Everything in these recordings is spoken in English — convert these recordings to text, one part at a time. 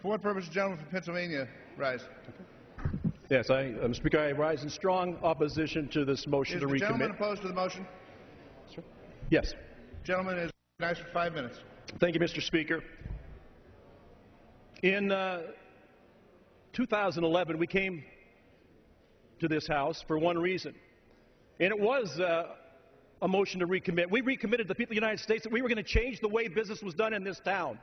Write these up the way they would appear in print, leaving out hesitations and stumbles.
For what purpose, the gentleman from Pennsylvania rise? Yes, Mr. Speaker, I rise in strong opposition to this motion to recommit. Is the gentleman opposed to the motion? Sir? Yes. Gentleman is recognized for 5 minutes. Thank you, Mr. Speaker. In 2011, we came to this House for one reason, and it was a motion to recommit. We recommitted to the people of the United States that we were going to change the way business was done in this town.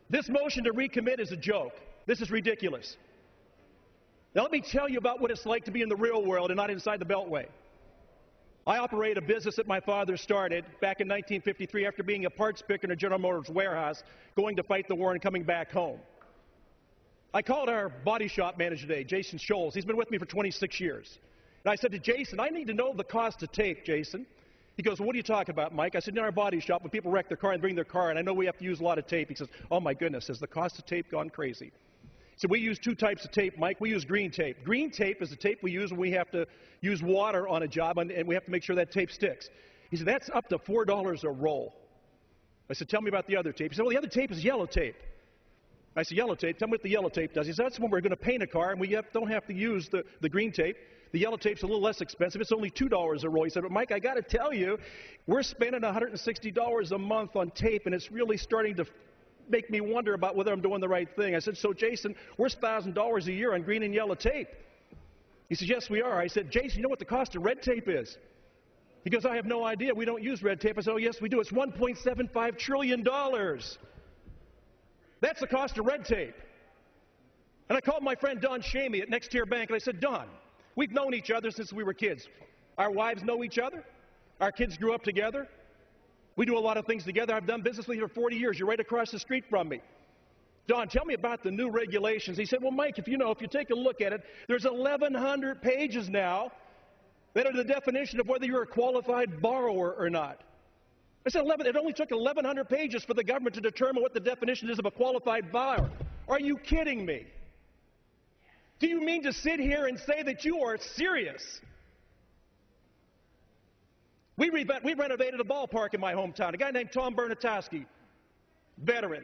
This motion to recommit is a joke. This is ridiculous. Now let me tell you about what it's like to be in the real world and not inside the Beltway. I operate a business that my father started back in 1953 after being a parts picker in a General Motors warehouse, going to fight the war and coming back home. I called our body shop manager today, Jason Scholes. He's been with me for 26 years. And I said to Jason, I need to know the cost of tape, Jason. He goes, well, what are you talking about, Mike? I said, in our body shop, when people wreck their car and bring their car, and I know we have to use a lot of tape. He says, oh my goodness, has the cost of tape gone crazy? So we use two types of tape, Mike. We use green tape. Green tape is the tape we use when we have to use water on a job and we have to make sure that tape sticks. He said, that's up to $4 a roll. I said, tell me about the other tape. He said, well, the other tape is yellow tape. I said, yellow tape? Tell me what the yellow tape does. He said, that's when we're going to paint a car and we don't have to use the green tape. The yellow tape's a little less expensive. It's only $2 a roll. He said, but Mike, I got to tell you, we're spending $160 a month on tape, and it's really starting to make me wonder about whether I'm doing the right thing. I said, so Jason, we're $1,000 a year on green and yellow tape. He said, yes, we are. I said, Jason, you know what the cost of red tape is? He goes, I have no idea. We don't use red tape. I said, oh, yes, we do. It's $1.75 trillion. That's the cost of red tape. And I called my friend Don Shamey at Next Tier Bank, and I said, Don, we've known each other since we were kids. Our wives know each other. Our kids grew up together. We do a lot of things together. I've done business with you for 40 years. You're right across the street from me. Don, tell me about the new regulations. He said, well, Mike, if you take a look at it, there's 1,100 pages now that are the definition of whether you're a qualified borrower or not. I said, it only took 1,100 pages for the government to determine what the definition is of a qualified borrower. Are you kidding me? Do you mean to sit here and say that you are serious? We renovated a ballpark in my hometown. A guy named Tom Bernatowski, veteran.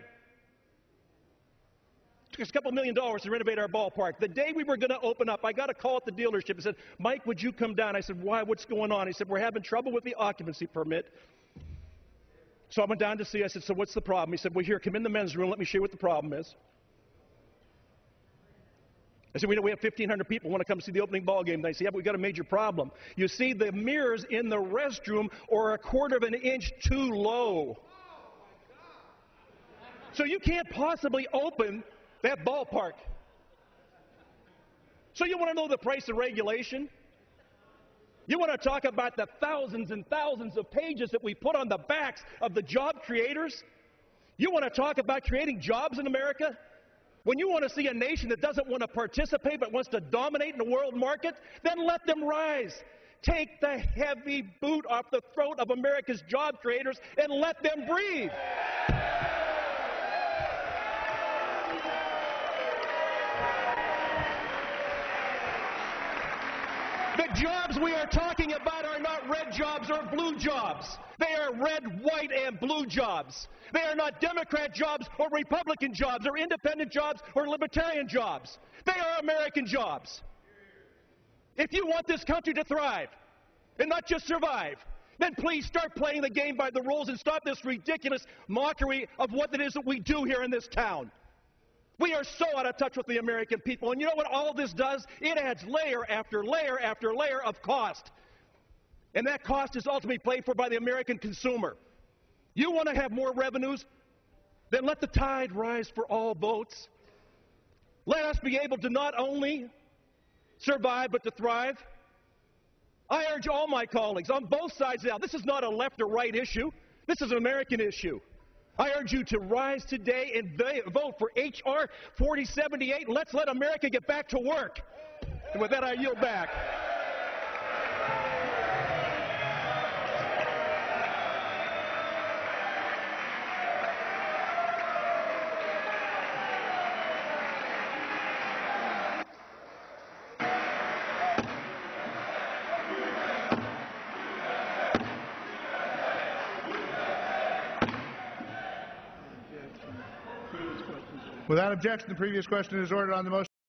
Took us a couple $1 million to renovate our ballpark. The day we were going to open up, I got a call at the dealership. He said, Mike, would you come down? I said, why? What's going on? He said, we're having trouble with the occupancy permit. So I went down to see. I said, so what's the problem? He said, well, here, come in the men's room. Let me show you what the problem is. I said, we have 1,500 people who want to come see the opening ball game. They say, yeah, but we've got a major problem. You see, the mirrors in the restroom are 1/4 of an inch too low. So you can't possibly open that ballpark. So you want to know the price of regulation? You want to talk about the thousands and thousands of pages that we put on the backs of the job creators? You want to talk about creating jobs in America? When you want to see a nation that doesn't want to participate but wants to dominate in the world market, then let them rise. Take the heavy boot off the throat of America's job creators and let them breathe. The jobs we are talking about are not red jobs or blue jobs. They are red, white, and blue jobs. They are not Democrat jobs or Republican jobs or independent jobs or libertarian jobs. They are American jobs. If you want this country to thrive and not just survive, then please start playing the game by the rules and stop this ridiculous mockery of what it is that we do here in this town. We are so out of touch with the American people. And you know what all this does? It adds layer after layer after layer of cost. And that cost is ultimately paid for by the American consumer. You want to have more revenues? Then let the tide rise for all boats. Let us be able to not only survive, but to thrive. I urge all my colleagues on both sides now, this is not a left or right issue. This is an American issue. I urge you to rise today and vote for H.R. 4078. Let's let America get back to work. And with that, I yield back. Without objection, the previous question is ordered on the motion